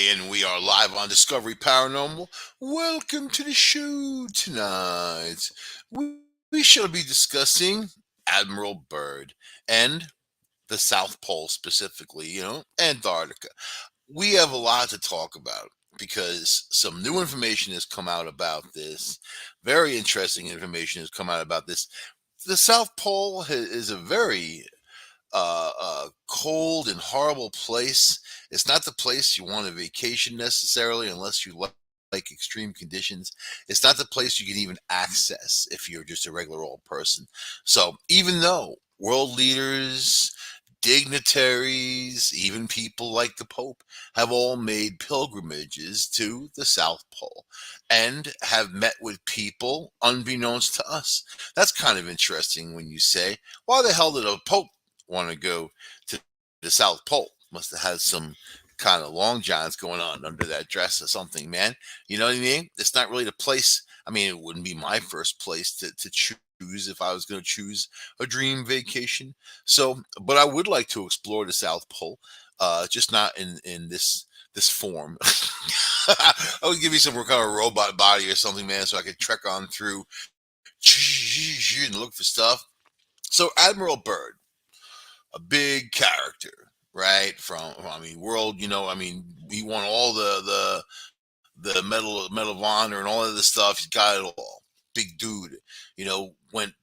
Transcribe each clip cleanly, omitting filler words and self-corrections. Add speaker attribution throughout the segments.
Speaker 1: and we are live on Discovery Paranormal. Welcome to the show tonight. We shall be discussing Admiral Byrd and the South Pole specifically, Antarctica. We have a lot to talk about because some new information has come out about this. Very interesting information has come out about this. The South Pole is a very cold and horrible place. It's not the place you want to vacation necessarily, unless you like extreme conditions. It's not the place you can even access if you're just a regular old person. So even though world leaders, dignitaries, even people like the Pope have all made pilgrimages to the South Pole and have met with people unbeknownst to us. That's kind of interesting when you say, why the hell did a Pope want to go to the South Pole? Must have had some kind of long johns going on under that dress or something, man. You know what I mean? It's not really the place. I mean, it wouldn't be my first place to choose if I was going to choose a dream vacation. So, but I would like to explore the South Pole, just not in this form. I would give me some kind of robot body or something, man, so I could trek on through and look for stuff. So, Admiral Byrd, a big character, right? World, he won all the medal of honor and all of this stuff. He's got it all. Big dude, went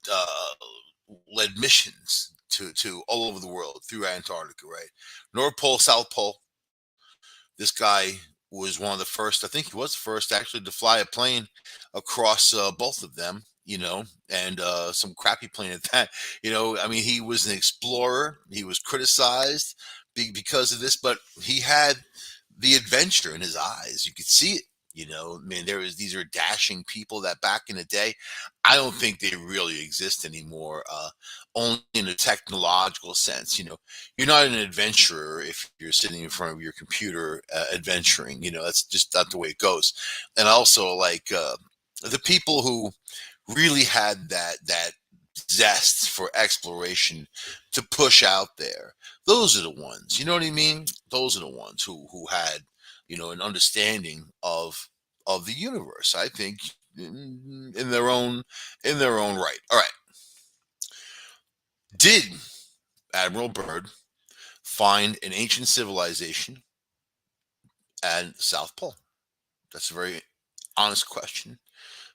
Speaker 1: led missions to all over the world through Antarctica, right? North Pole, South Pole. This guy was one of the first. I think he was the first actually to fly a plane across both of them. And some crappy plane at that. He was an explorer. He was criticized because of this, but he had the adventure in his eyes. You could see it. These are dashing people that back in the day, I don't think they really exist anymore. Only in a technological sense. You're not an adventurer if you're sitting in front of your computer adventuring. That's just not the way it goes. And also, like the people who really had that zest for exploration to push out there. Those are the ones, you know what I mean? Those are the ones who had, an understanding of the universe. I think in their own right. All right. Did Admiral Byrd find an ancient civilization at South Pole? That's a very honest question,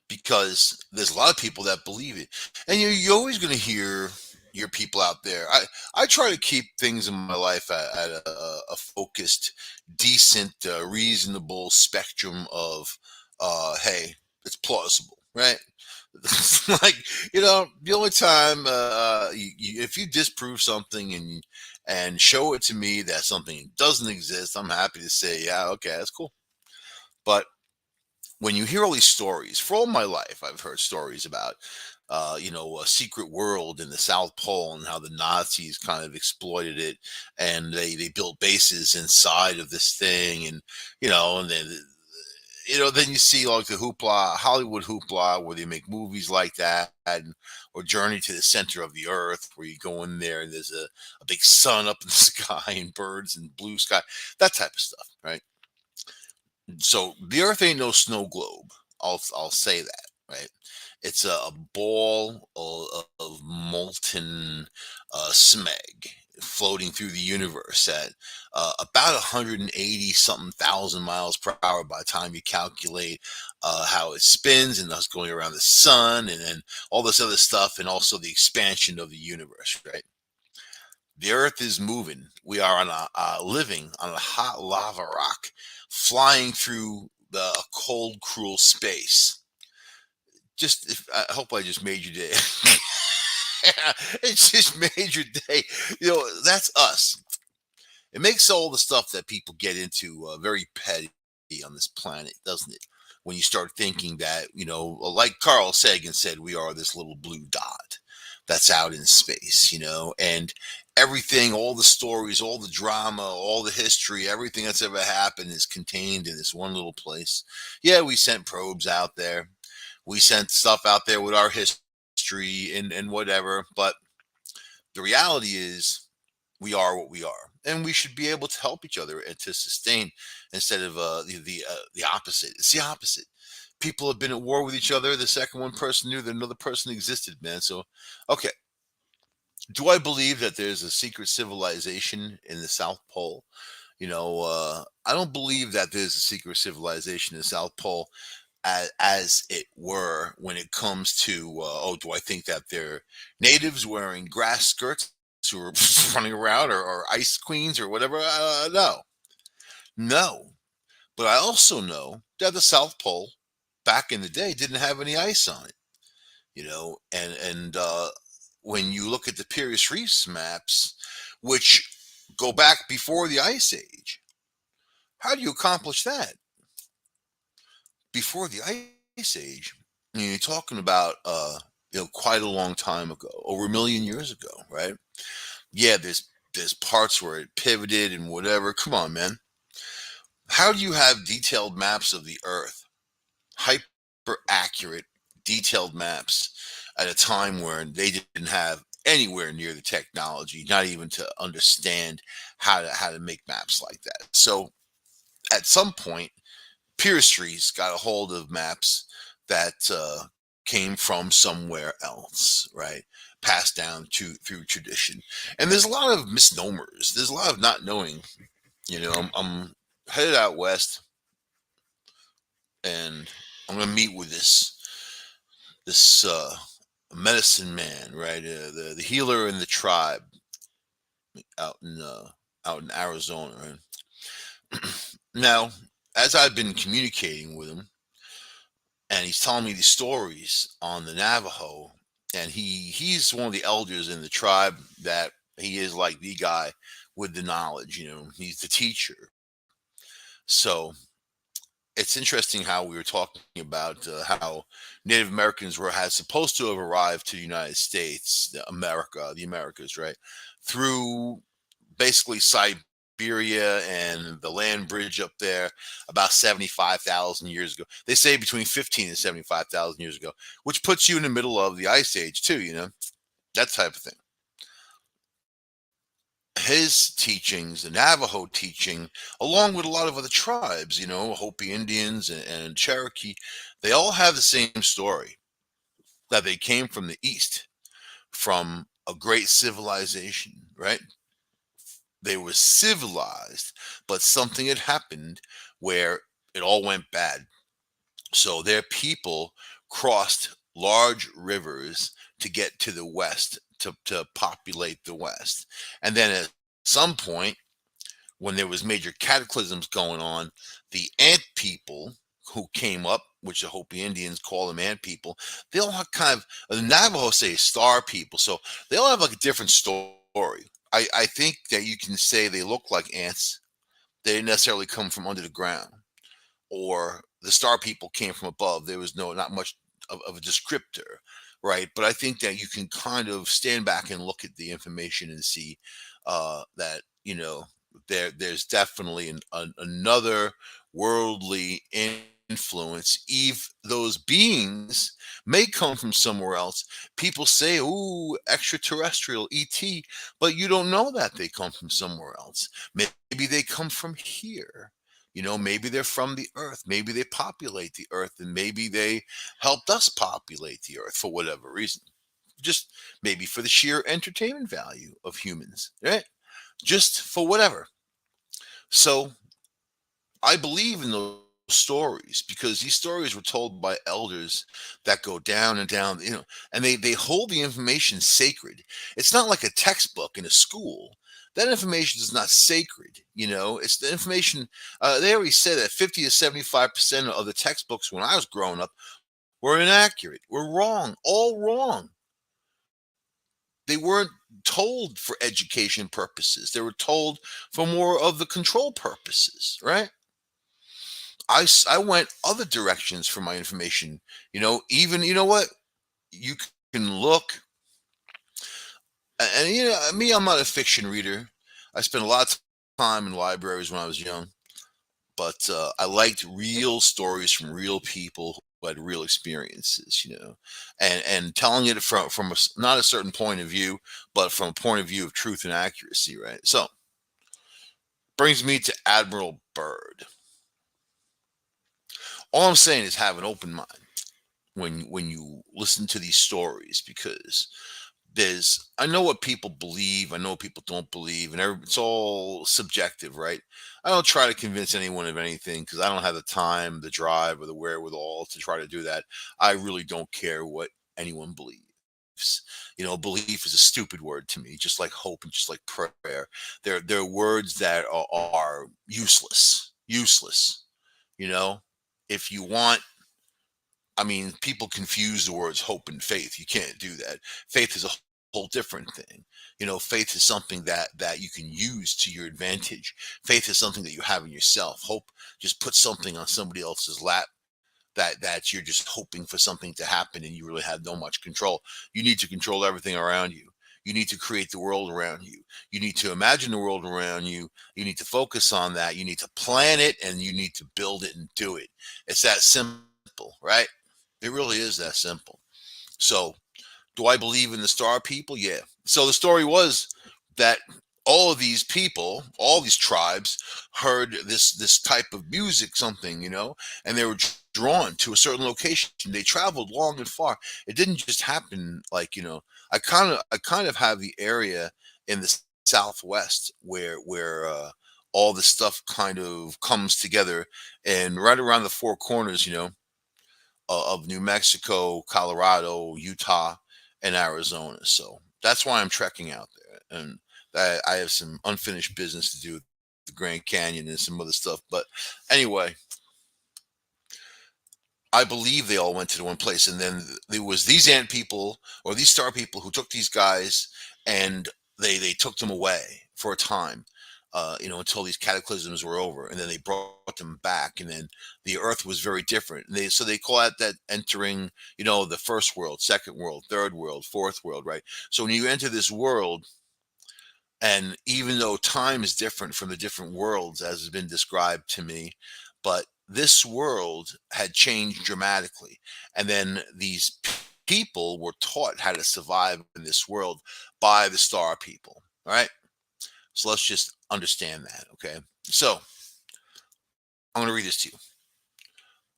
Speaker 1: because there's a lot of people that believe it, and you're always going to hear your people out there. I try to keep things in my life at a focused, decent, reasonable spectrum of, hey, it's plausible, right? Like, the only time if you disprove something and show it to me that something doesn't exist, I'm happy to say, yeah, okay, that's cool. But when you hear all these stories, for all my life, I've heard stories about, a secret world in the South Pole and how the Nazis kind of exploited it, and they built bases inside of this thing, and then you see like the hoopla, Hollywood hoopla, where they make movies like that, or Journey to the Center of the Earth, where you go in there and there's a big sun up in the sky and birds and blue sky, that type of stuff, right? So the Earth ain't no snow globe. I'll say that, right? It's a ball of molten smeg floating through the universe at about 180 something thousand miles per hour by the time you calculate how it spins and us going around the sun, and then all this other stuff, and also the expansion of the universe, right? The Earth is moving. We are living on a hot lava rock, flying through the cold, cruel space. I hope I just made your day. It just made your day. That's us. It makes all the stuff that people get into very petty on this planet, doesn't it? When you start thinking that, like Carl Sagan said, we are this little blue dot that's out in space, and everything, all the stories, all the drama, all the history, everything that's ever happened is contained in this one little place. Yeah, we sent probes out there. We sent stuff out there with our history and whatever. But the reality is, we are what we are, and we should be able to help each other and to sustain instead of the opposite. It's the opposite. People have been at war with each other. The second one person knew that another person existed, man. So, okay, do I believe that there's a secret civilization in the South Pole? I don't believe that there's a secret civilization in the South Pole as it were when it comes to do I think that they're natives wearing grass skirts who are running around or ice queens or whatever? No, no. But I also know that the South Pole back in the day didn't have any ice on it. And when you look at the Pyrrhus Reefs maps, which go back before the Ice Age, how do you accomplish that? Before the Ice Age, you're talking about quite a long time ago, over a million years ago, right? Yeah, there's parts where it pivoted and whatever. Come on, man. How do you have detailed maps of the Earth, hyper accurate, detailed maps at a time where they didn't have anywhere near the technology, not even to understand how to make maps like that? So at some point, Pyrrhus got a hold of maps that came from somewhere else, right? Passed down through tradition, and there's a lot of misnomers. There's a lot of not knowing. I'm headed out west, and I'm gonna meet with this medicine man, right? The healer in the tribe out in Arizona. Right? Now, as I've been communicating with him, and he's telling me these stories on the Navajo, and he's one of the elders in the tribe that he is like the guy with the knowledge. He's the teacher. So it's interesting how we were talking about how Native Americans had supposed to have arrived to the United States, the Americas, right, through basically Siberia and the land bridge up there about 75,000 years ago. They say between 15 and 75,000 years ago, which puts you in the middle of the Ice Age too. That type of thing. His teachings, the Navajo teaching, along with a lot of other tribes, Hopi Indians and Cherokee, they all have the same story, that they came from the East, from a great civilization, right? They were civilized, but something had happened where it all went bad. So their people crossed large rivers to get to the West, to populate the West. And then at some point, when there was major cataclysms going on, the ant people who came up, which the Hopi Indians call them ant people, they all have kind of, the Navajo say star people. So they all have like a different story. I think that you can say they look like ants. They didn't necessarily come from under the ground, or the star people came from above. There was not much of a descriptor, right? But I think that you can kind of stand back and look at the information and see that there's definitely another worldly influence. Eve, those beings may come from somewhere else. People say, "Ooh, extraterrestrial ET," but you don't know that they come from somewhere else. Maybe they come from here. Maybe they're from the earth. Maybe they populate the earth, and maybe they helped us populate the earth for whatever reason. Just maybe for the sheer entertainment value of humans, right? Just for whatever. So I believe in those stories because these stories were told by elders that go down and down, and they hold the information sacred. It's not like a textbook in a school. That information is not sacred. It's the information. They already said that 50 to 75% of the textbooks when I was growing up were inaccurate, were wrong, all wrong. They weren't told for education purposes. They were told for more of the control purposes, right? I went other directions for my information. Even, what? You can look, and me, I'm not a fiction reader. I spent a lot of time in libraries when I was young, but I liked real stories from real people had real experiences, and telling it from not a certain point of view, but from a point of view of truth and accuracy, right? So brings me to Admiral Byrd. All I'm saying is have an open mind when you listen to these stories, because I know what people believe, I know what people don't believe, and it's all subjective, right? I don't try to convince anyone of anything because I don't have the time, the drive, or the wherewithal to try to do that. I really don't care what anyone believes. Belief is a stupid word to me, just like hope and just like prayer. They're words that are useless. Useless. You know, if you want, I mean, people confuse the words hope and faith. You can't do that. Faith is a whole different thing. Faith is something that you can use to your advantage. Faith is something that you have in yourself. Hope just puts something on somebody else's lap that you're just hoping for something to happen, and you really have no much control. You need to control everything around you. You need to create the world around you. You need to imagine the world around you. You need to focus on that. You need to plan it, and you need to build it and do it. It's that simple, right? It really is that simple. So, do I believe in the star people? Yeah. So the story was that all of these people, all these tribes, heard this type of music, something, and they were drawn to a certain location. They traveled long and far. It didn't just happen like, I kind of have the area in the Southwest where all this stuff kind of comes together, and right around the four corners, of New Mexico, Colorado, Utah, and Arizona. So that's why I'm trekking out there, and I have some unfinished business to do with the Grand Canyon and some other stuff. But anyway, I believe they all went to the one place, and then there was these ant people or these star people who took these guys, and they took them away for a time, until these cataclysms were over, and then they brought them back, and then the Earth was very different. And they call it that entering, the first world, second world, third world, fourth world, right? So when you enter this world, and even though time is different from the different worlds as has been described to me, but this world had changed dramatically. And then these people were taught how to survive in this world by the star people. All right. So let's just understand that. Okay. So I'm going to read this to you.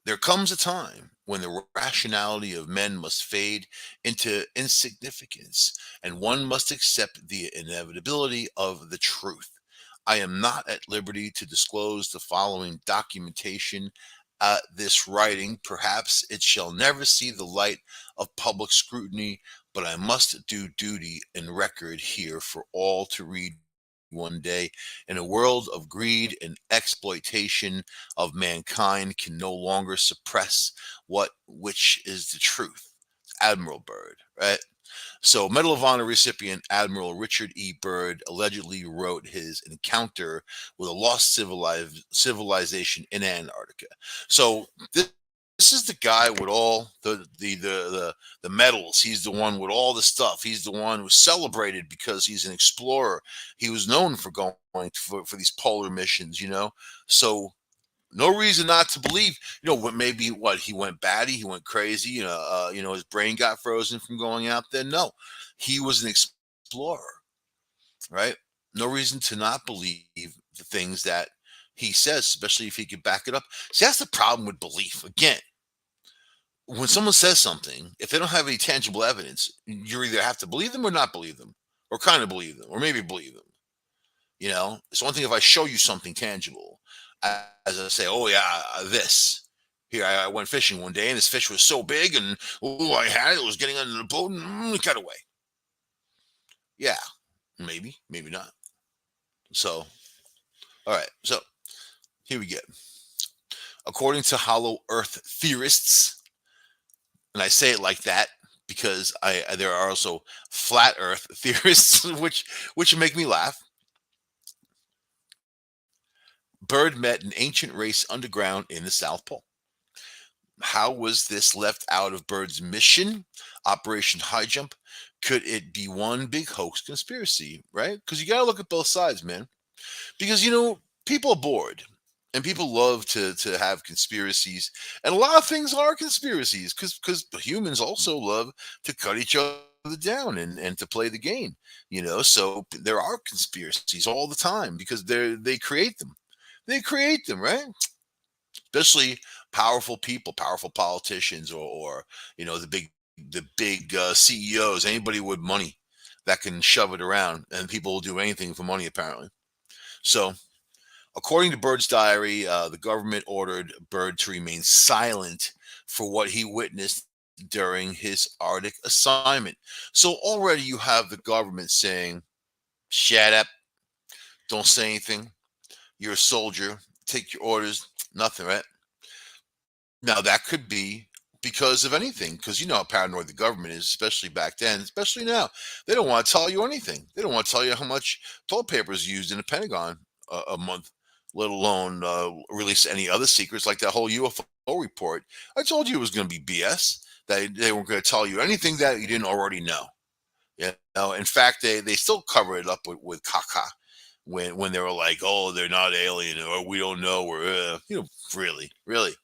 Speaker 1: There comes a time when the rationality of men must fade into insignificance, and one must accept the inevitability of the truth. I am not at liberty to disclose the following documentation. This writing, perhaps it shall never see the light of public scrutiny, but I must do duty and record here for all to read one day. In a world of greed and exploitation of mankind can no longer suppress which is the truth. Admiral Byrd, right? So, Medal of Honor recipient Admiral Richard E. Byrd allegedly wrote his encounter with a lost civilization in Antarctica. So, this is the guy with all the medals. He's the one with all the stuff. He's the one who's celebrated because he's an explorer. He was known for going for these polar missions. So no reason not to believe. Maybe he went batty, he went crazy. His brain got frozen from going out there. No, he was an explorer, right? No reason to not believe the things that he says, especially if he could back it up. See, that's the problem with belief. Again, when someone says something, if they don't have any tangible evidence, you either have to believe them or not believe them, or kind of believe them, or maybe believe them. It's one thing if I show you something tangible, as I say, oh yeah, this. Here, I went fishing one day, and this fish was so big, and I had it. It was getting under the boat, and it got away. Yeah, maybe not. So, all right. So here we go. According to hollow Earth theorists, and I say it like that because there are also flat Earth theorists, which make me laugh. Byrd met an ancient race underground in the South Pole. How was this left out of Byrd's mission, Operation Highjump? Could it be one big hoax conspiracy, right? Because you got to look at both sides, man. Because, people are bored. And people love to have conspiracies, and a lot of things are conspiracies because humans also love to cut each other down and to play the game. So there are conspiracies all the time because they create them. They create them, right? Especially powerful people, powerful politicians, or the big CEOs, anybody with money that can shove it around, and people will do anything for money apparently. So, according to Byrd's diary, the government ordered Byrd to remain silent for what he witnessed during his Arctic assignment. So already you have the government saying, "Shut up, don't say anything. You're a soldier. Take your orders." Nothing, right? Now that could be because of anything, because you know how paranoid the government is, especially back then, especially now. They don't want to tell you anything. They don't want to tell you how much toilet paper is used in the Pentagon a month, let alone release any other secrets like that whole UFO report. I told you it was going to be BS. They weren't going to tell you anything that you didn't already know. In fact, they still cover it up with caca when they were like, "Oh, they're not alien," or "We don't know," or really, really.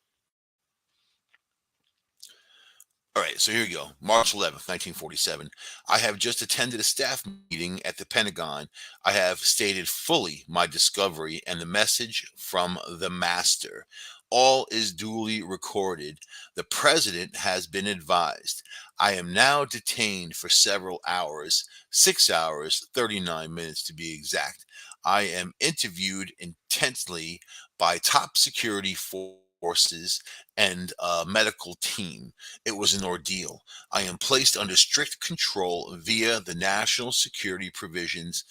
Speaker 1: All right, so here you go. March 11th, 1947. I have just attended a staff meeting at the Pentagon. I have stated fully my discovery and the message from the master. All is duly recorded. The president has been advised. I am now detained for several hours, 6 hours, 39 minutes to be exact. I am interviewed intensely by top security forces and a medical team. It was an ordeal. I am placed under strict control via the national security provisions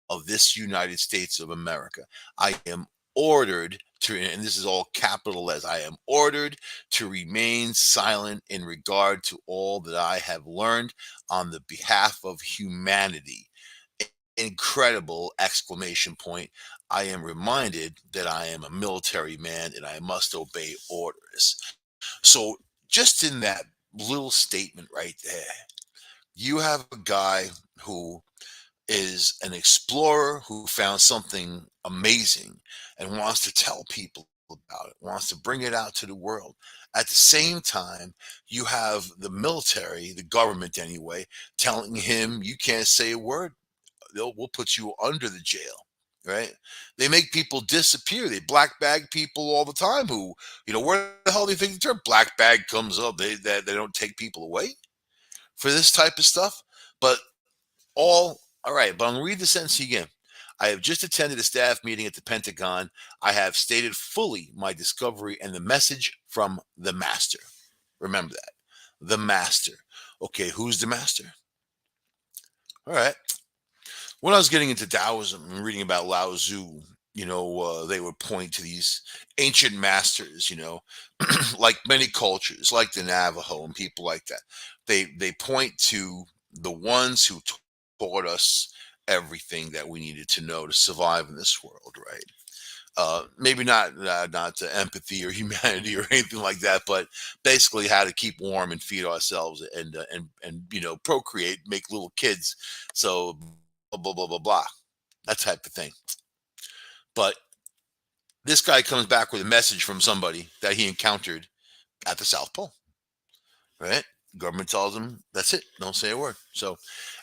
Speaker 1: of this United States of America. I am ordered to, and this is all capital letters, I am ordered to remain silent in regard to all that I have learned on the behalf of humanity. Incredible exclamation point. I am reminded that I am a military man and I must obey orders. So, just in that little statement right there, you have a guy who is an explorer who found something amazing and wants to tell people about it, wants to bring it out to the world. At the same time, you have the military, the government anyway, telling him you can't say a word. We'll put you under the jail, right? They make people disappear. They black bag people all the time. Who, where the hell do you think the term black bag comes up? They don't take people away for this type of stuff. But all right. But I'm gonna read the sentence again. I have just attended a staff meeting at the Pentagon. I have stated fully my discovery and the message from the master. Remember that. The master. Okay, who's the master? All right. When I was getting into Taoism and reading about Lao Tzu, they would point to these ancient masters, like many cultures, like the Navajo and people like that. They point to the ones who taught us everything that we needed to know to survive in this world, right? Maybe not empathy or humanity or anything like that, but basically how to keep warm and feed ourselves and procreate, make little kids. So blah blah blah blah blah, that type of thing. But this guy comes back with a message from somebody that he encountered at the South Pole, right? Government tells him that's it, don't say a word. So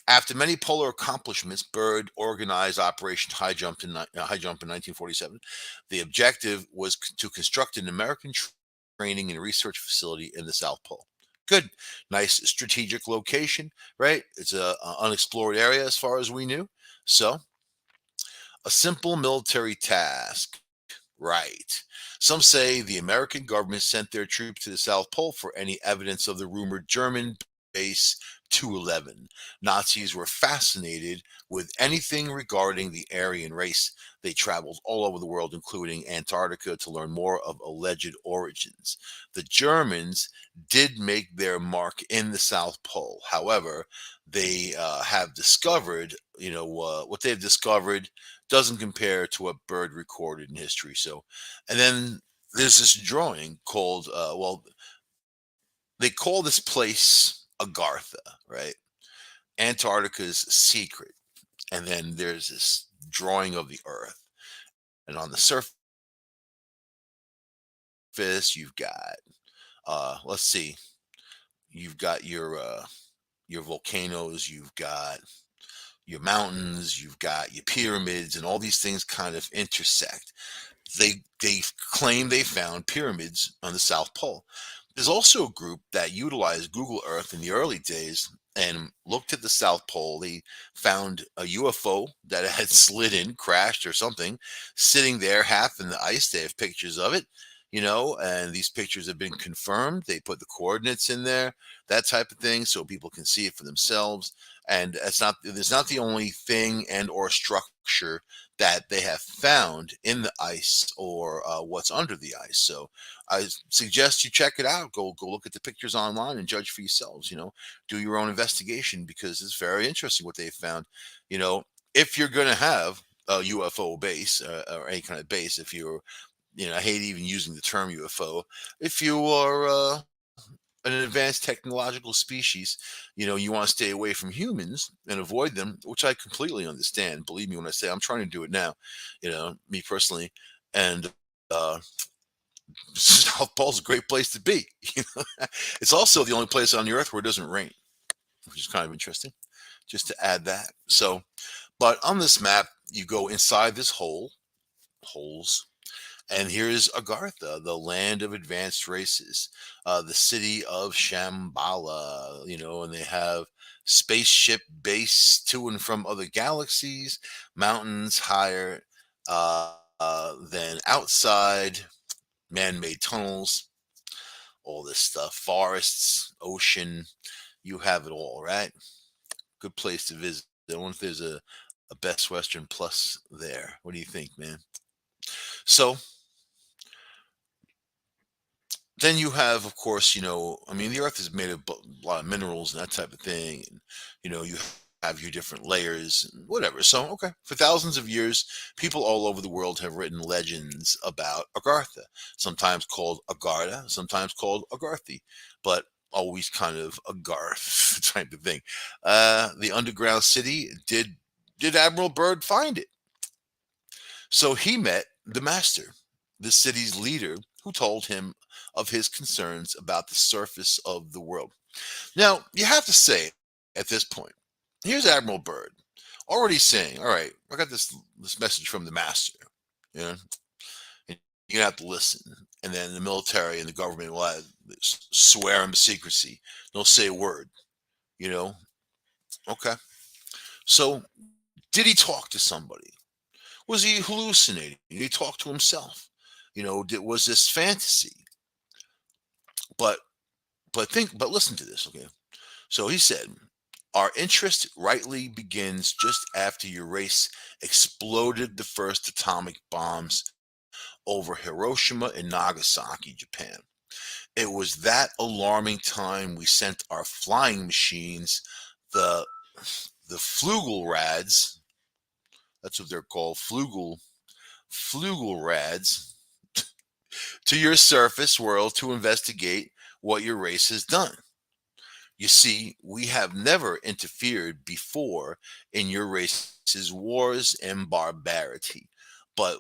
Speaker 1: after many polar accomplishments, Byrd organized Operation Highjump in 1947. The objective was to construct an American training and research facility in the South Pole. Good, nice strategic location, right? It's a unexplored area as far as we knew. So a simple military task. Right. Some say the American government sent their troops to the South Pole for any evidence of the rumored German base 211. Nazis were fascinated with anything regarding the Aryan race. They traveled all over the world, including Antarctica, to learn more of alleged origins. The Germans did make their mark in the South Pole. However, they have discovered, what they've discovered doesn't compare to what Byrd recorded in history. So, and then there's this drawing called, they call this place Agartha, right? Antarctica's secret. And then there's this drawing of the Earth, and on the surface surface. You've got let's see, you've got your volcanoes, you've got your mountains, you've got your pyramids, and all these things kind of intersect. They claim they found pyramids on the South Pole. There's also a group that utilized Google Earth in the early days and looked at the South Pole. They found a UFO that had slid in, crashed or something, sitting there half in the ice. They have pictures of it, and these pictures have been confirmed. They put the coordinates in there, that type of thing, so people can see it for themselves. And it's not the only thing and or structure that they have found in the ice or what's under the ice. So I suggest you check it out. Go look at the pictures online and judge for yourselves. Do your own investigation because it's very interesting what they found. If you're going to have a UFO base or any kind of base, if you're, I hate even using the term UFO. If you are an advanced technological species, you want to stay away from humans and avoid them, which I completely understand. Believe me when I say I'm trying to do it now, me personally. And South Pole's a great place to be. It's also the only place on the earth where it doesn't rain, which is kind of interesting, just to add that. So, but on this map, you go inside this holes, and here's Agartha, the land of advanced races, the city of Shambhala, and they have spaceship base to and from other galaxies, mountains higher than outside, man-made tunnels, all this stuff, forests, ocean, you have it all, right? Good place to visit. I wonder if there's a Best Western Plus there. What do you think, man? So then you have, of course, the Earth is made of a lot of minerals and that type of thing, and you have your different layers, and whatever. So, okay, for thousands of years, people all over the world have written legends about Agartha, sometimes called Agarta, sometimes called Agarthi, but always kind of Agarth type of thing. The underground city did Admiral Byrd find it? So he met the master, the city's leader, who told him of his concerns about the surface of the world. Now, you have to say at this point, here's Admiral Byrd already saying, all right, I got this message from the master. You know, and you're gonna have to listen. And then the military and the government will swear him to secrecy. They'll say a word, you know. Okay. So did he talk to somebody? Was he hallucinating? Did he talk to himself? Was this fantasy? But but listen to this, okay? So he said, our interest rightly begins just after your race exploded the first atomic bombs over Hiroshima and Nagasaki, Japan. It was that alarming time we sent our flying machines, the the Flugelrads, that's what they're called, Flugelrads, to your surface world to investigate what your race has done. You see, we have never interfered before in your race's wars and barbarity, but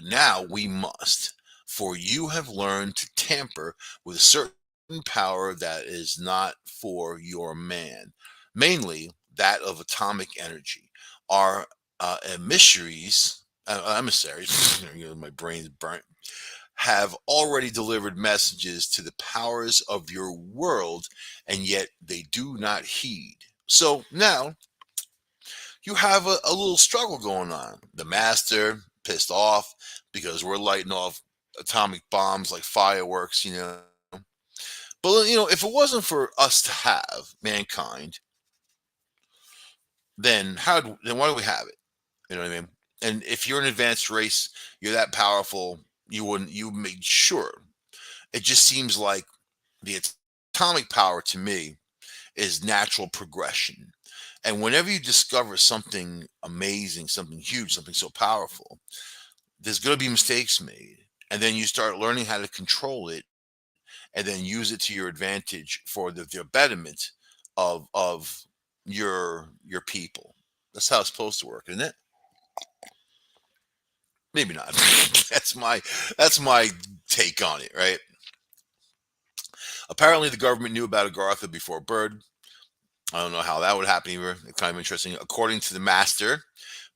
Speaker 1: now we must, for you have learned to tamper with a certain power that is not for your man, mainly that of atomic energy. Our emissaries, my brain's burnt, have already delivered messages to the powers of your world, and yet they do not heed. So now you have a little struggle going on. The master pissed off because we're lighting off atomic bombs like fireworks. But if it wasn't for us to have mankind, then why do we have it? You know what I mean? And if you're an advanced race, you're that powerful, you made sure. It just seems like the atomic power to me is natural progression. And whenever you discover something amazing, something huge, something so powerful, there's going to be mistakes made. And then you start learning how to control it and then use it to your advantage for the betterment of your people. That's how it's supposed to work, isn't it? Maybe not. that's my take on it, right? Apparently, the government knew about Agartha before Byrd. I don't know how that would happen either. It's kind of interesting. According to the master,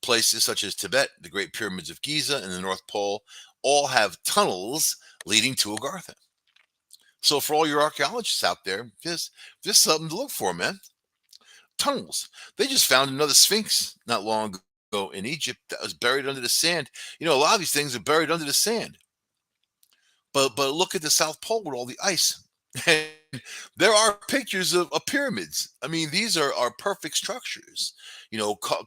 Speaker 1: places such as Tibet, the Great Pyramids of Giza, and the North Pole all have tunnels leading to Agartha. So for all your archaeologists out there, just something to look for, man. Tunnels. They just found another Sphinx not long ago in Egypt that was buried under the sand. A lot of these things are buried under the sand. But look at the South Pole with all the ice. And there are pictures of pyramids. I mean, these are perfect structures,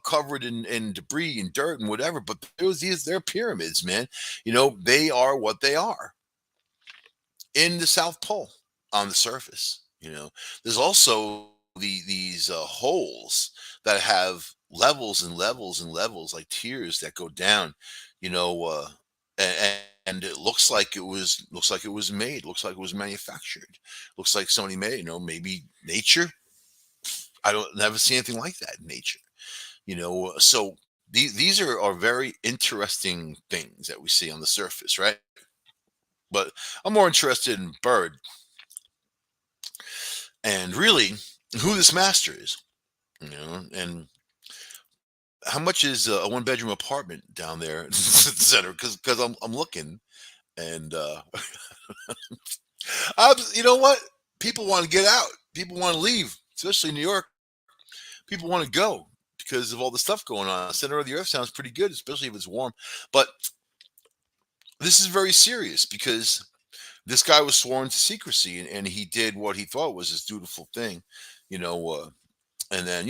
Speaker 1: covered in debris and dirt and whatever. But they're pyramids, man. They are what they are in the South Pole on the surface. There's also these holes that have levels and levels and levels, like tiers that go down. And it looks like it was made, looks like it was manufactured, looks like somebody made it. Maybe nature. I don't never see anything like that in nature. So these are very interesting things that we see on the surface, right? But I'm more interested in Byrd and really who this master is, and how much is a one-bedroom apartment down there in the center? Because I'm looking, and you know what? People want to get out. People want to leave, especially in New York. People want to go because of all the stuff going on. The center of the earth sounds pretty good, especially if it's warm. But this is very serious because this guy was sworn to secrecy, and he did what he thought was his dutiful thing, and then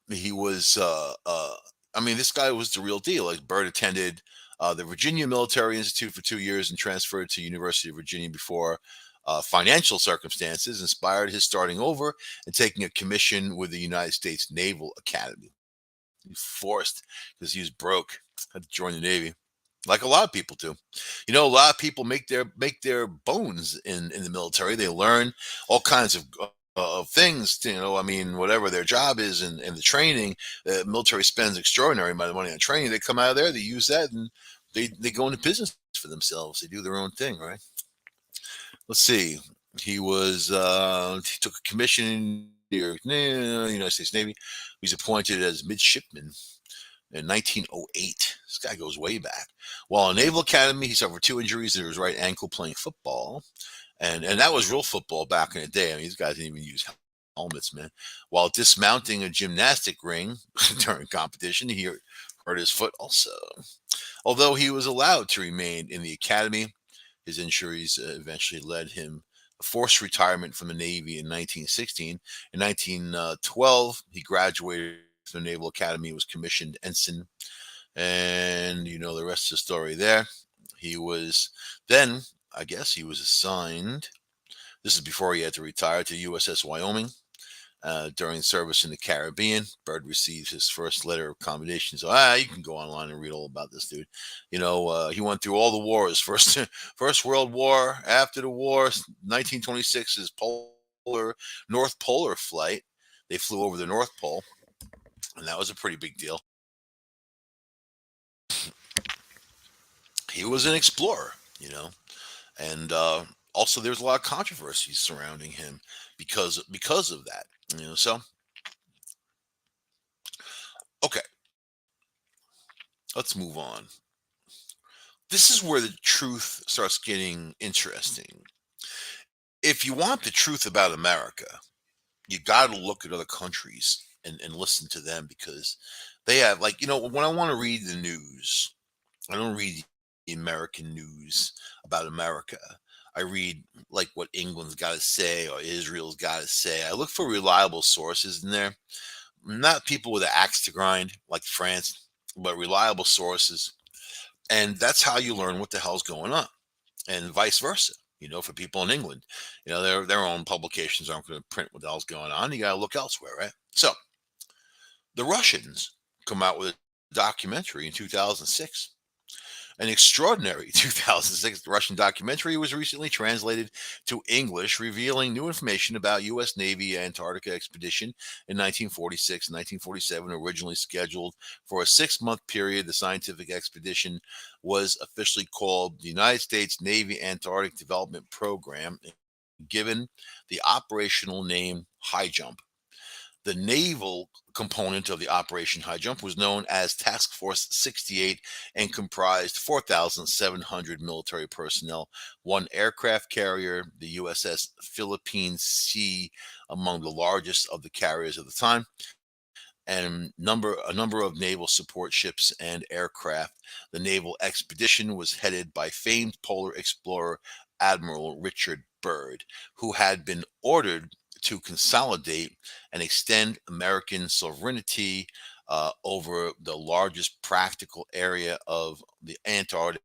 Speaker 1: he was I mean, this guy was the real deal. Like, Byrd attended the Virginia Military Institute for 2 years and transferred to University of Virginia before financial circumstances inspired his starting over and taking a commission with the United States Naval Academy. He was forced because he was broke, had to join the Navy, like a lot of people do. A lot of people make their bones in the military. They learn all kinds of things. I mean, whatever their job is, and the training. The military spends extraordinary amount of money on training. They come out of there, they use that, and they go into business for themselves. They do their own thing, right? Let's see. He took a commission in the United States Navy. He was appointed as midshipman in 1908. This guy goes way back. While in Naval Academy, he suffered 2 injuries to his right ankle playing football. And that was real football back in the day. I mean, these guys didn't even use helmets, man. While dismounting a gymnastic ring during competition, he hurt his foot also. Although he was allowed to remain in the academy, his injuries eventually led him a forced retirement from the Navy in 1916. In 1912, he graduated from the Naval Academy, was commissioned ensign, and the rest of the story there. He was then, I guess, he was assigned. This is before he had to retire, to USS Wyoming. During service in the Caribbean, Byrd received his first letter of commendation. So you can go online and read all about this dude. He went through all the wars. First World War, after the war, 1926, his North Polar flight. They flew over the North Pole, and that was a pretty big deal. He was an explorer, and also there's a lot of controversy surrounding him because of that. So okay, let's move on. This is where the truth starts getting interesting. If you want the truth about America, you got to look at other countries and listen to them, because they have, like, when I want to read the news, I don't read the American news about America. I read like what England's got to say or Israel's got to say. I look for reliable sources in there, not people with an axe to grind like France, but reliable sources. And that's how you learn what the hell's going on, and vice versa. For people in England, their own publications aren't going to print what the hell's going on. You got to look elsewhere, right? So the Russians come out with a documentary in 2006. An extraordinary 2006 Russian documentary was recently translated to English, revealing new information about U.S. Navy Antarctica expedition in 1946 and 1947. Originally scheduled for a 6-month period, the scientific expedition was officially called the United States Navy Antarctic Development Program, given the operational name High Jump. The naval component of the Operation Highjump was known as Task Force 68 and comprised 4,700 military personnel, one aircraft carrier, the USS Philippine Sea, among the largest of the carriers of the time, and a number of naval support ships and aircraft. The naval expedition was headed by famed polar explorer Admiral Richard Byrd, who had been ordered to consolidate and extend American sovereignty over the largest practical area of the Antarctic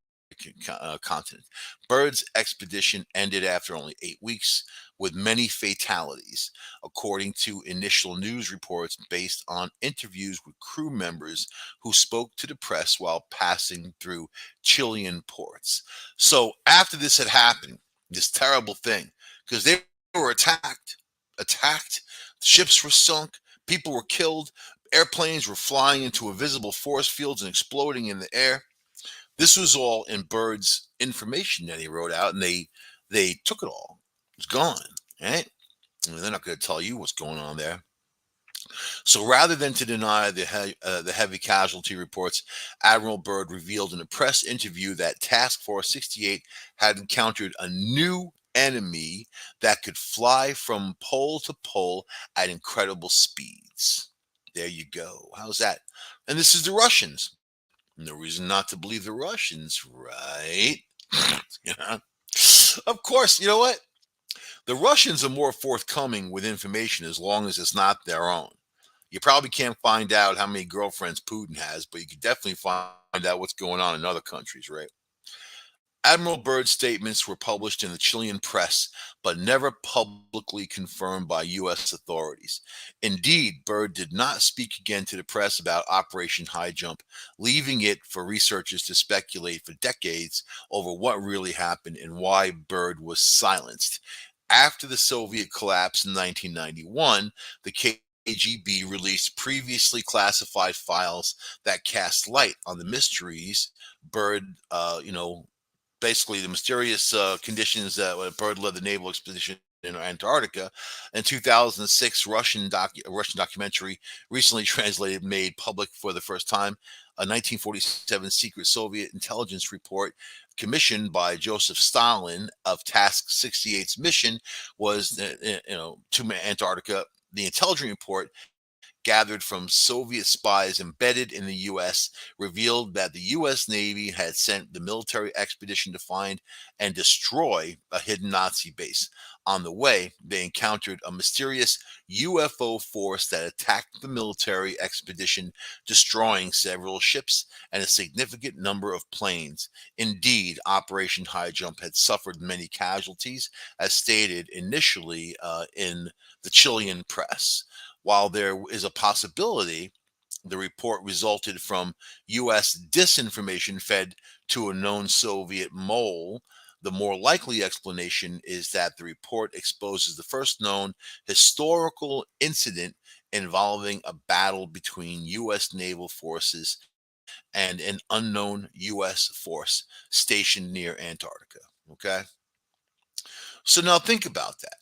Speaker 1: continent. Byrd's expedition ended after only 8 weeks, with many fatalities, according to initial news reports based on interviews with crew members who spoke to the press while passing through Chilean ports. So after this had happened, this terrible thing, because they were attacked, ships were sunk, people were killed, airplanes were flying into invisible force fields and exploding in the air. This was all in Byrd's information that he wrote out, and they took it all. It's gone, right? And they're not going to tell you what's going on there. So rather than to deny the heavy casualty reports, Admiral Byrd revealed in a press interview that Task Force 68 had encountered a new enemy that could fly from pole to pole at incredible speeds. There you go. How's that? And this is the Russians. No reason not to believe the Russians, right? Yeah. Of course, you know what? The Russians are more forthcoming with information as long as it's not their own. You probably can't find out how many girlfriends Putin has, but you can definitely find out what's going on in other countries, right? Admiral Byrd's statements were published in the Chilean press, but never publicly confirmed by U.S. authorities. Indeed, Byrd did not speak again to the press about Operation Highjump, leaving it for researchers to speculate for decades over what really happened and why Byrd was silenced. After the Soviet collapse in 1991, the KGB released previously classified files that cast light on the mysteries Byrd, basically the mysterious conditions that Byrd led the naval expedition in Antarctica. In 2006, Russian documentary recently translated, made public for the first time, a 1947 secret Soviet intelligence report commissioned by Joseph Stalin of Task 68's mission was, to Antarctica. The intelligence report, gathered from Soviet spies embedded in the U.S., revealed that the U.S. Navy had sent the military expedition to find and destroy a hidden Nazi base. On the way, they encountered a mysterious UFO force that attacked the military expedition, destroying several ships and a significant number of planes. Indeed, Operation Highjump had suffered many casualties, as stated initially in the Chilean press. While there is a possibility the report resulted from U.S. disinformation fed to a known Soviet mole, the more likely explanation is that the report exposes the first known historical incident involving a battle between U.S. naval forces and an unknown U.S. force stationed near Antarctica. Okay? So now think about that.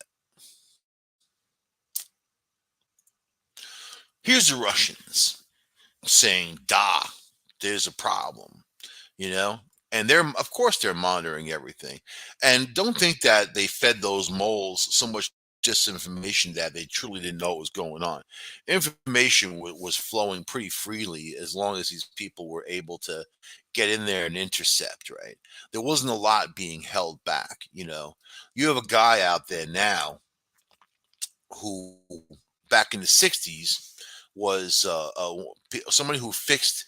Speaker 1: Here's the Russians saying, "Da, there's a problem," you know, and of course, they're monitoring everything. And don't think that they fed those moles so much disinformation that they truly didn't know what was going on. Information was flowing pretty freely as long as these people were able to get in there and intercept. Right, there wasn't a lot being held back. You have a guy out there now who, back in the 60s, was somebody who fixed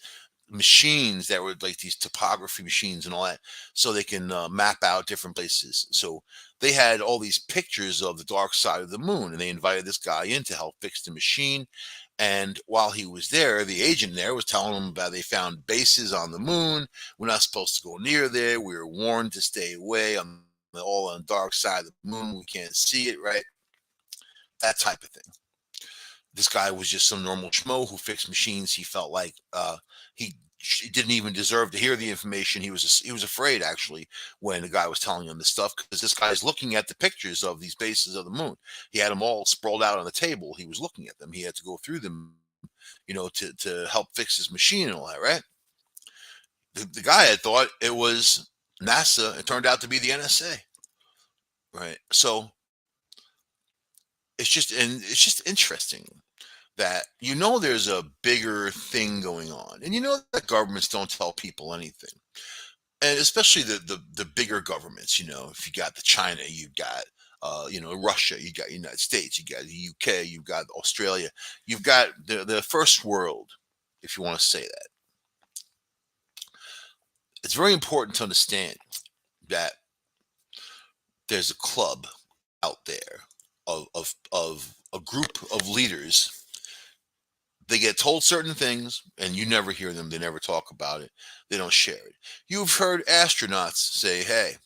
Speaker 1: machines that were like these topography machines and all that, so they can map out different places. So they had all these pictures of the dark side of the moon, and they invited this guy in to help fix the machine. And while he was there, the agent there was telling him about they found bases on the moon. We're not supposed to go near there. We were warned to stay away all on the dark side of the moon. We can't see it, right? That type of thing. This guy was just some normal schmo who fixed machines. He felt like he didn't even deserve to hear the information. He was afraid actually when the guy was telling him this stuff because this guy's looking at the pictures of these bases of the moon. He had them all sprawled out on the table. He was looking at them. He had to go through them, to help fix his machine and all that, right? The guy had thought it was NASA. It turned out to be the NSA, right? So it's just interesting that there's a bigger thing going on, and that governments don't tell people anything, and especially the bigger governments. If you got the China, you've got Russia, you got United States, you got the UK, you've got Australia, you've got the first world, if you want to say that. It's very important to understand that there's a club out there of a group of leaders. They get told certain things and you never hear them. They never talk about it. They don't share it. You've heard astronauts say, hey,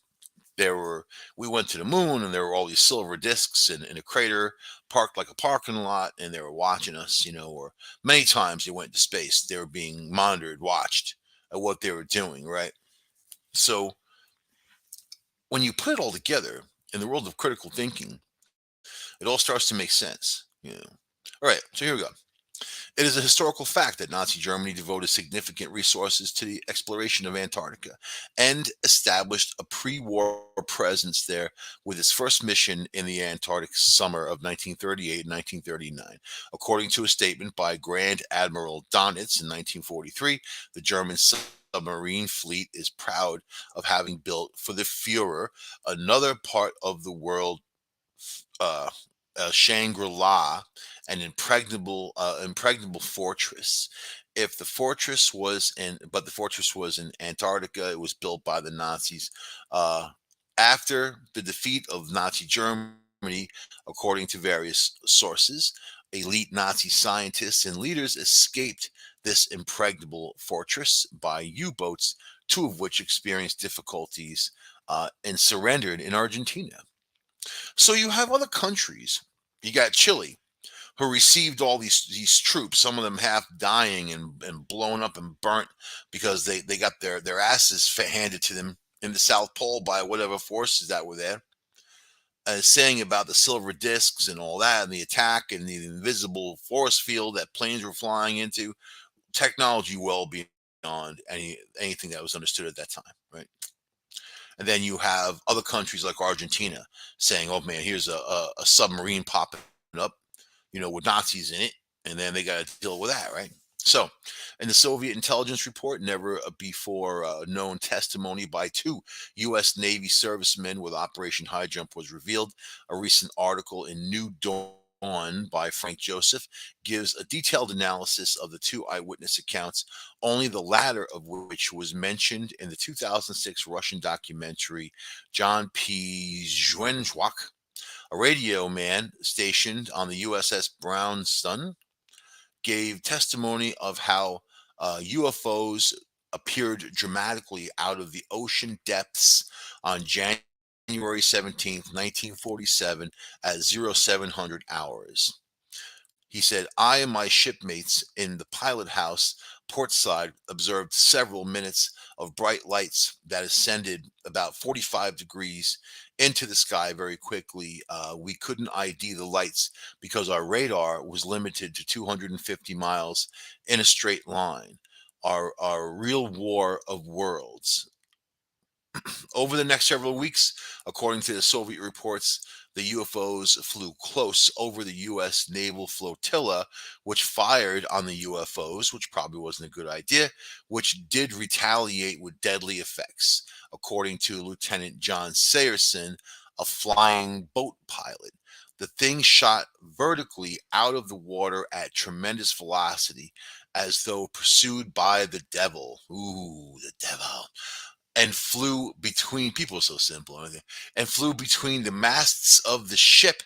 Speaker 1: we went to the moon and there were all these silver discs in a crater parked like a parking lot and they were watching us, or many times they went to space. They were being monitored, watched at what they were doing, right? So when you put it all together in the world of critical thinking, it all starts to make sense. All right, so here we go. It is a historical fact that Nazi Germany devoted significant resources to the exploration of Antarctica and established a pre-war presence there with its first mission in the Antarctic summer of 1938 and 1939. According to a statement by Grand Admiral Donitz in 1943, the German submarine fleet is proud of having built for the Führer another part of the world, uh, Shangri-La, an impregnable fortress. If the fortress was in Antarctica, it was built by the Nazis after the defeat of Nazi Germany, according to various sources. Elite Nazi scientists and leaders escaped this impregnable fortress by U-boats, two of which experienced difficulties and surrendered in Argentina. So you have other countries. You got Chile, who received all these troops, some of them half dying and blown up and burnt because they got their asses handed to them in the South Pole by whatever forces that were there. Saying about the silver discs and all that and the attack and the invisible force field that planes were flying into, technology well beyond anything that was understood at that time, right? And then you have other countries like Argentina saying, "Oh man, here's a submarine popping up, with Nazis in it," and then they got to deal with that, right? So, in the Soviet intelligence report, never before known testimony by two U.S. Navy servicemen with Operation Highjump was revealed. A recent article in New Dawn by Frank Joseph gives a detailed analysis of the two eyewitness accounts, only the latter of which was mentioned in the 2006 Russian documentary John P. Zhenzhwak. A radio man stationed on the USS Brownstone gave testimony of how UFOs appeared dramatically out of the ocean depths on January 17th, 1947 at 0700 hours. He said, I and my shipmates in the pilot house portside observed several minutes of bright lights that ascended about 45 degrees into the sky very quickly. We couldn't ID the lights because our radar was limited to 250 miles in a straight line. Our real war of worlds. Over the next several weeks, according to the Soviet reports, the UFOs flew close over the U.S. naval flotilla, which fired on the UFOs, which probably wasn't a good idea, which did retaliate with deadly effects, according to Lieutenant John Sayerson, a flying boat pilot. The thing shot vertically out of the water at tremendous velocity, as though pursued by the devil. Ooh, the devil. And flew between, people are so simple, aren't they? And flew between the masts of the ship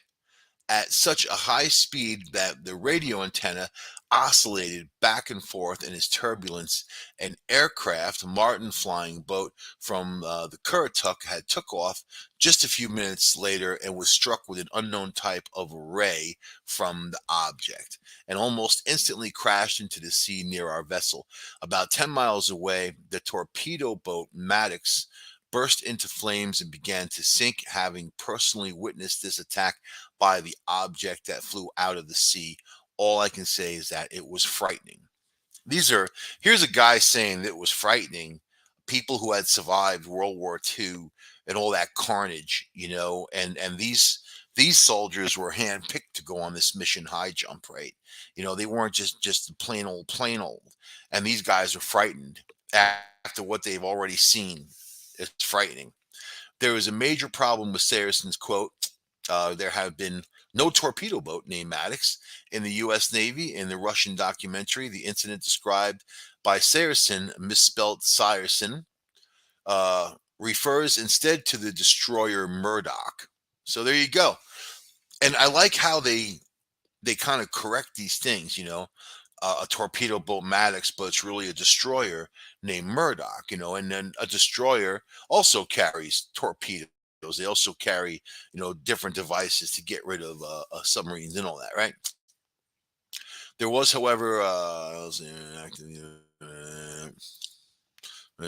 Speaker 1: at such a high speed that the radio antenna oscillated back and forth in its turbulence. An aircraft, Martin flying boat from the Currituck, had took off just a few minutes later and was struck with an unknown type of ray from the object and almost instantly crashed into the sea near our vessel. About 10 miles away, the torpedo boat Maddox burst into flames and began to sink, having personally witnessed this attack by the object that flew out of the sea. All I can say is that it was frightening. These are Here's a guy saying that it was frightening. People who had survived World War II and all that carnage, and these soldiers were handpicked to go on this mission high jump, right? They weren't just plain old. And these guys are frightened after what they've already seen. It's frightening. There is a major problem with Saracens. Quote, there have been no torpedo boat named Maddox in the U.S. Navy. In the Russian documentary, the incident described by Saracen, misspelled Syerson, refers instead to the destroyer Murdoch. So there you go. And I like how they kind of correct these things, a torpedo boat Maddox, but it's really a destroyer named Murdoch, and then a destroyer also carries torpedoes. They also carry, different devices to get rid of submarines and all that, right? There was, however,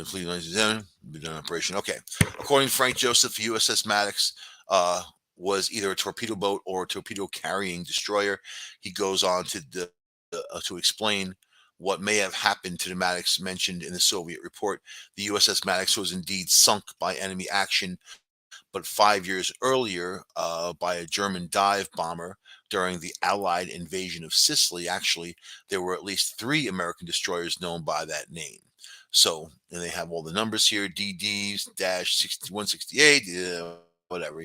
Speaker 1: fleet 1967, done operation. Okay. According to Frank Joseph, USS Maddox was either a torpedo boat or a torpedo carrying destroyer. He goes on to explain what may have happened to the Maddox mentioned in the Soviet report. The USS Maddox was indeed sunk by enemy action, but 5 years earlier by a German dive bomber during the Allied invasion of Sicily. Actually, there were at least 3 American destroyers known by that name. So, and they have all the numbers here, DD-168, whatever.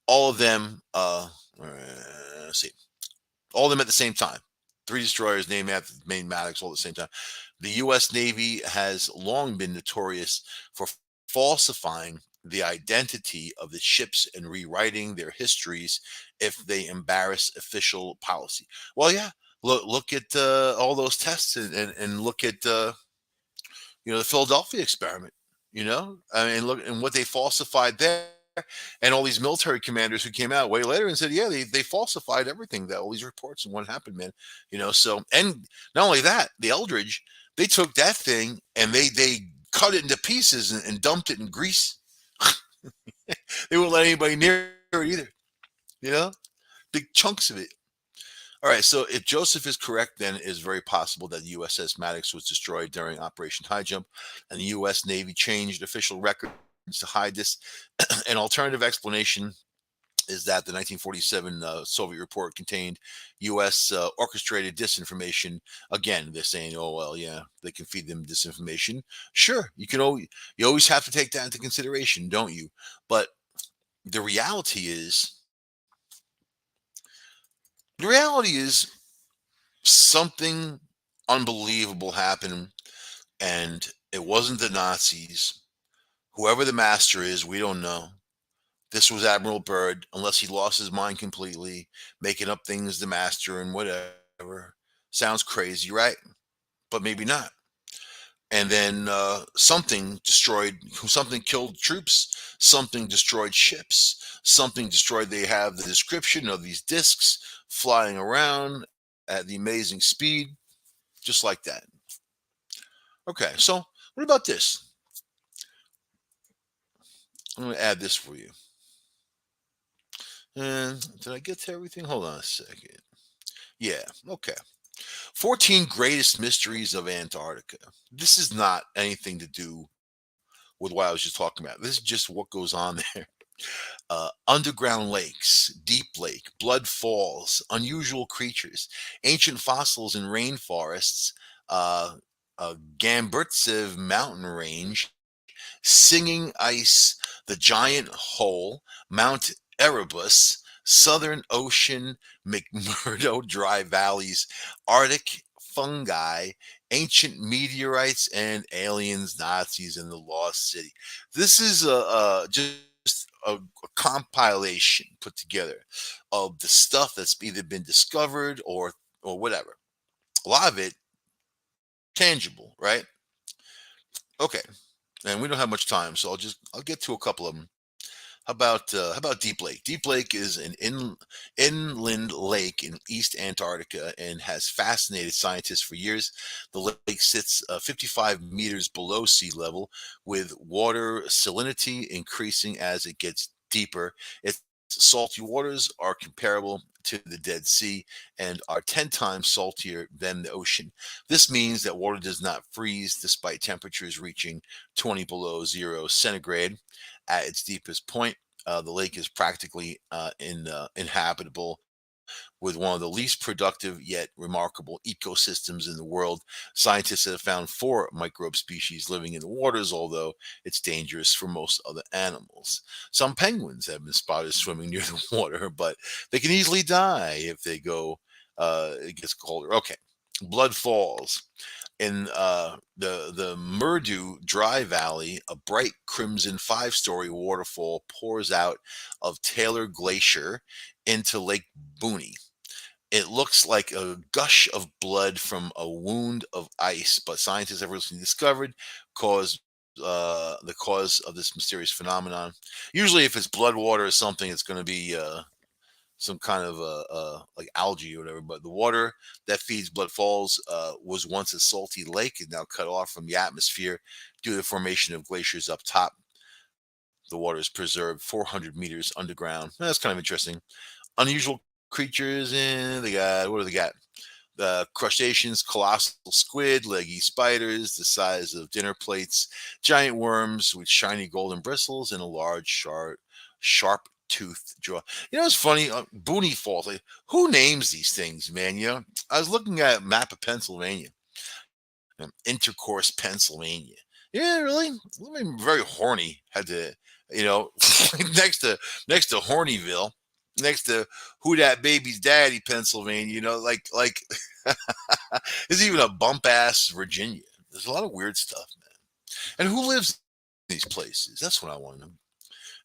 Speaker 1: All of them, let's see, all of them at the same time. 3 destroyers named after the main Maddox all at the same time. The U.S. Navy has long been notorious for falsifying the identity of the ships and rewriting their histories if they embarrass official policy. Well, yeah, look at all those tests and look at the Philadelphia experiment. I mean, look and what they falsified there. And all these military commanders who came out way later and said, yeah, they falsified everything, that all these reports and what happened, man. So, and not only that, the Eldridge, they took that thing and they cut it into pieces and dumped it in grease. They wouldn't let anybody near it either. Big chunks of it. All right, so if Joseph is correct, then it is very possible that the USS Maddox was destroyed during Operation Highjump, and the U.S. Navy changed official records to hide this. An alternative explanation is that the 1947 Soviet report contained U.S. Orchestrated disinformation. Again, they're saying, "Oh well, yeah, they can feed them disinformation." Sure, you always have to take that into consideration, don't you? But the reality is, something unbelievable happened, and it wasn't the Nazis. Whoever the master is, we don't know. This was Admiral Byrd, unless he lost his mind completely, making up things the master and whatever. Sounds crazy, right? But maybe not. And then something killed troops, something destroyed ships, something destroyed. They have the description of these discs flying around at the amazing speed, just like that. Okay, so what about this? I'm going to add this for you. And did I get to everything? Hold on a second. Yeah, okay. 14 greatest mysteries of Antarctica. This is not anything to do with what I was just talking about. This is just what goes on there. Underground lakes, deep lake, blood falls, unusual creatures, ancient fossils in rainforests, a Gamburtsev mountain range, singing ice, the giant hole, Mount Erebus, Southern Ocean, McMurdo dry valleys, Arctic fungi, ancient meteorites, and aliens, Nazis, and the lost city. This is just a compilation put together of the stuff that's either been discovered or whatever. A lot of it tangible, right? Okay, and we don't have much time, so I'll get to a couple of them. How about Deep Lake? Deep Lake is an inland lake in East Antarctica and has fascinated scientists for years. The lake sits 55 meters below sea level, with water salinity increasing as it gets deeper. Its salty waters are comparable to the Dead Sea and are 10 times saltier than the ocean. This means that water does not freeze despite temperatures reaching 20 below zero centigrade at its deepest point. The lake is practically inhabitable, with one of the least productive yet remarkable ecosystems in the world. Scientists have found four microbe species living in the waters, although it's dangerous for most other animals. Some penguins have been spotted swimming near the water, but they can easily die if it gets colder. Okay, Blood Falls. In the Murdu Dry Valley, a bright crimson five-story waterfall pours out of Taylor Glacier into Lake Booney. It looks like a gush of blood from a wound of ice, but scientists have recently discovered cause the cause of this mysterious phenomenon. Usually, if it's blood water or something, it's going to be some kind of like algae or whatever. But the water that feeds Blood Falls was once a salty lake and now cut off from the atmosphere due to the formation of glaciers up top. The water is preserved 400 meters underground. That's kind of interesting. Unusual creatures, and they got what do they got? The crustaceans, colossal squid, leggy spiders the size of dinner plates, giant worms with shiny golden bristles, and a large sharp toothed jaw. You know, it's funny. Booney Falls. Like, who names these things, man? You know, I was looking at a map of Pennsylvania, Intercourse, Pennsylvania. Yeah, really? I mean, very horny. Had to, you know, next to Hornyville, next to who that baby's daddy, Pennsylvania. You know, like there's even a bump ass Virginia. There's a lot of weird stuff, man. And who lives in these places? That's what I want to know.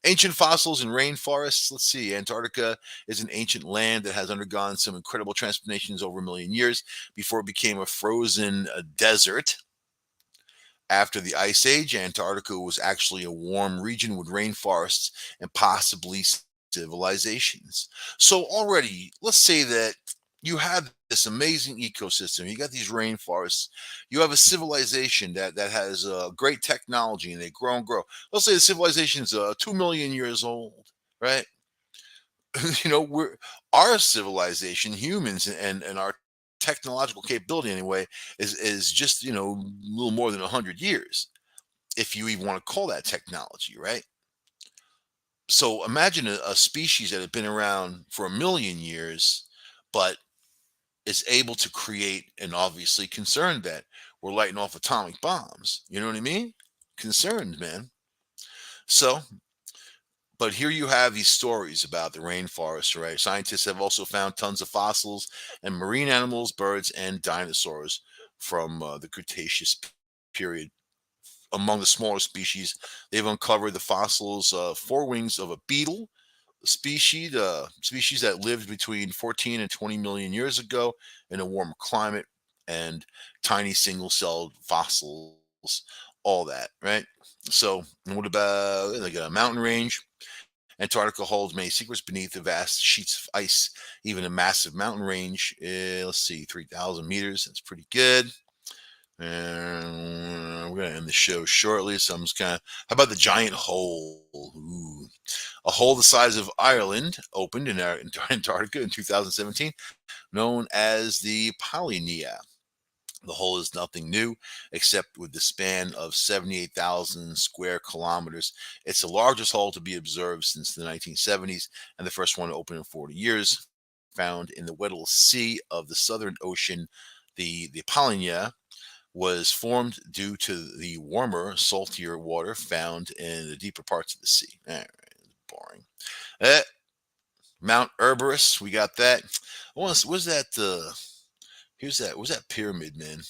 Speaker 1: Ancient fossils in rainforests. Let's see. Antarctica is an ancient land that has undergone some incredible transformations over a million years before it became a frozen desert. After the Ice Age, Antarctica was actually a warm region with rainforests and possibly civilizations. So already, let's say that you have this amazing ecosystem. You got these rainforests. You have a civilization that has great technology, and they grow and grow. Let's say the civilization is 2 million years old, right? You know, our civilization, humans, and our technological capability anyway is just a little more than 100 years, if you even want to call that technology, right? So imagine a species that had been around for 1 million years, but is able to create, and obviously concerned that we're lighting off atomic bombs. You know what I mean? Concerned, man. So, but here you have these stories about the rainforest, right? Scientists have also found tons of fossils and marine animals, birds, and dinosaurs from the Cretaceous period. Among the smaller species, they've uncovered the fossils, forewings of a beetle, species that lived between 14 and 20 million years ago in a warmer climate, and tiny single-celled fossils, all that, right? So, and what about they got a mountain range? Antarctica holds many secrets beneath the vast sheets of ice. Even a massive mountain range, let's see, 3,000 meters. That's pretty good. And we're going to end the show shortly. So I'm just kind of, how about the giant hole? Ooh. A hole the size of Ireland opened in Antarctica in 2017, known as the Polynia. The hole is nothing new, except with the span of 78,000 square kilometers. It's the largest hole to be observed since the 1970s, and the first one to open in 40 years. Found in the Weddell Sea of the Southern Ocean, the Polynia was formed due to the warmer, saltier water found in the deeper parts of the sea. All right, boring. Eh, Mount Erebus, we got that. Was that here's that? Was that pyramid, man?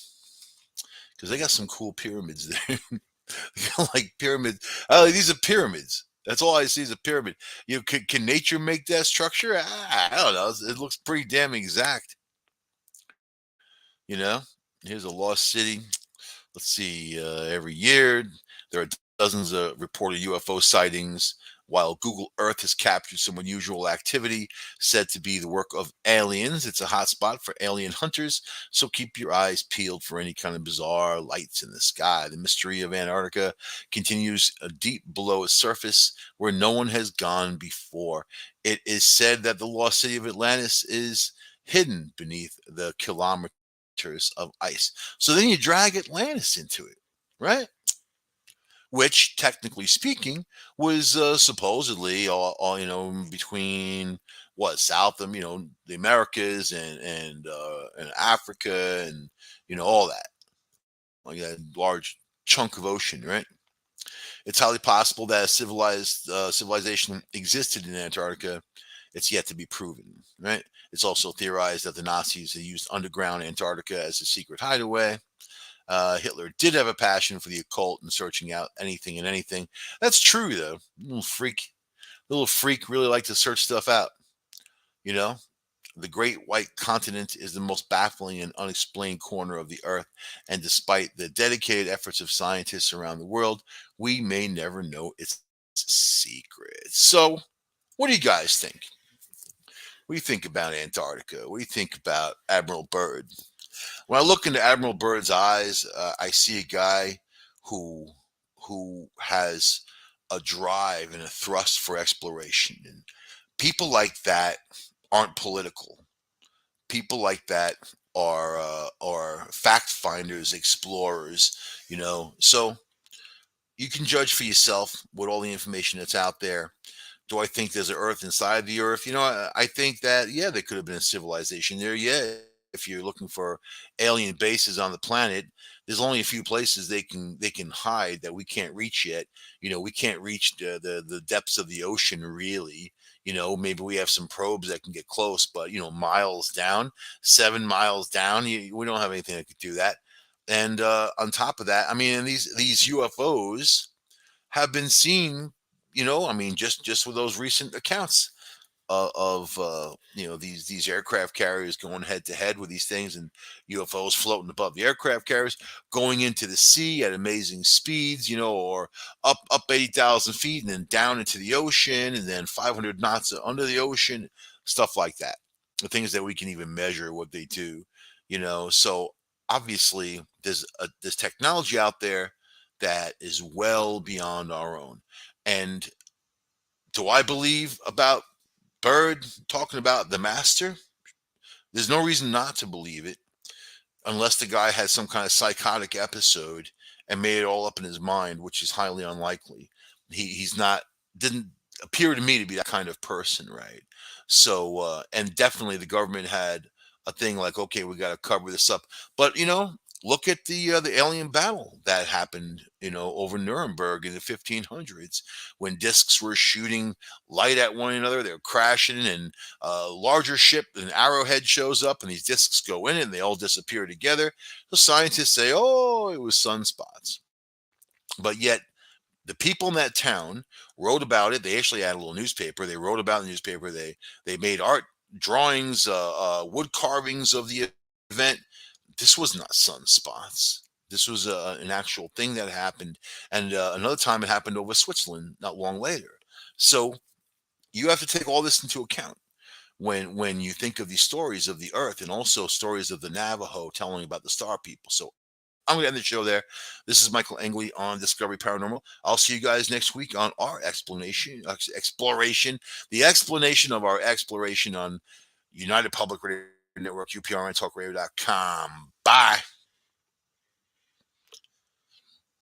Speaker 1: Because they got some cool pyramids there. They got like pyramids. Oh, these are pyramids. That's all I see is a pyramid. Can nature make that structure? I don't know. It looks pretty damn exact. You know, here's a lost city. Let's see. Every year there are dozens of reported UFO sightings, while Google Earth has captured some unusual activity said to be the work of aliens. It's a hotspot for alien hunters, so keep your eyes peeled for any kind of bizarre lights in the sky. The mystery of Antarctica continues deep below its surface, where no one has gone before. It is said that the lost city of Atlantis is hidden beneath the kilometers of ice. So then you drag Atlantis into it, right? Which, technically speaking, was supposedly all between what south of the Americas and Africa and all that, like that large chunk of ocean, right? It's highly possible that a civilized civilization existed in Antarctica. It's yet to be proven, right? It's also theorized that the Nazis had used underground Antarctica as a secret hideaway. Hitler did have a passion for the occult and searching out anything and anything. That's true, though. Little freak really liked to search stuff out. You know, the Great White Continent is the most baffling and unexplained corner of the Earth, and despite the dedicated efforts of scientists around the world, we may never know its secrets. So, what do you guys think? What do you think about Antarctica? What do you think about Admiral Byrd? When I look into Admiral Byrd's eyes, I see a guy who has a drive and a thrust for exploration. And people like that aren't political. People like that are fact finders, explorers. So you can judge for yourself with all the information that's out there. Do I think there's an Earth inside the Earth? I think that yeah, there could have been a civilization there. Yeah, if you're looking for alien bases on the planet, there's only a few places they can hide that we can't reach yet. We can't reach the depths of the ocean really. Maybe we have some probes that can get close, but miles down, 7 miles down, we don't have anything that could do that. And on top of that, I mean, and these UFOs have been seen. I mean, just with those recent accounts of these aircraft carriers going head to head with these things, and UFOs floating above the aircraft carriers, going into the sea at amazing speeds, or up 80,000 feet and then down into the ocean and then 500 knots under the ocean, stuff like that. The things that we can even measure what they do, So obviously, there's technology out there that is well beyond our own. And do I believe about Byrd talking about the master? There's no reason not to believe it unless the guy had some kind of psychotic episode and made it all up in his mind, which is highly unlikely. He's not didn't appear to me to be that kind of person, right? So and definitely the government had a thing like, okay, we got to cover this up. But look at the alien battle that happened, over Nuremberg in the 1500s when discs were shooting light at one another. They're crashing, and a larger ship, an arrowhead, shows up, and these discs go in it, and they all disappear together. The scientists say, "Oh, it was sunspots," but yet the people in that town wrote about it. They actually had a little newspaper. They wrote about the newspaper. They made art drawings, wood carvings of the event. This was not sunspots. This was an actual thing that happened. And another time it happened over Switzerland not long later. So you have to take all this into account when you think of these stories of the Earth, and also stories of the Navajo telling about the star people. So I'm going to end the show there. This is Michael Engley on Discovery Paranormal. I'll see you guys next week on our exploration, the explanation of our exploration on United Public Radio Network, UPRN Talk Radio.com. Bye.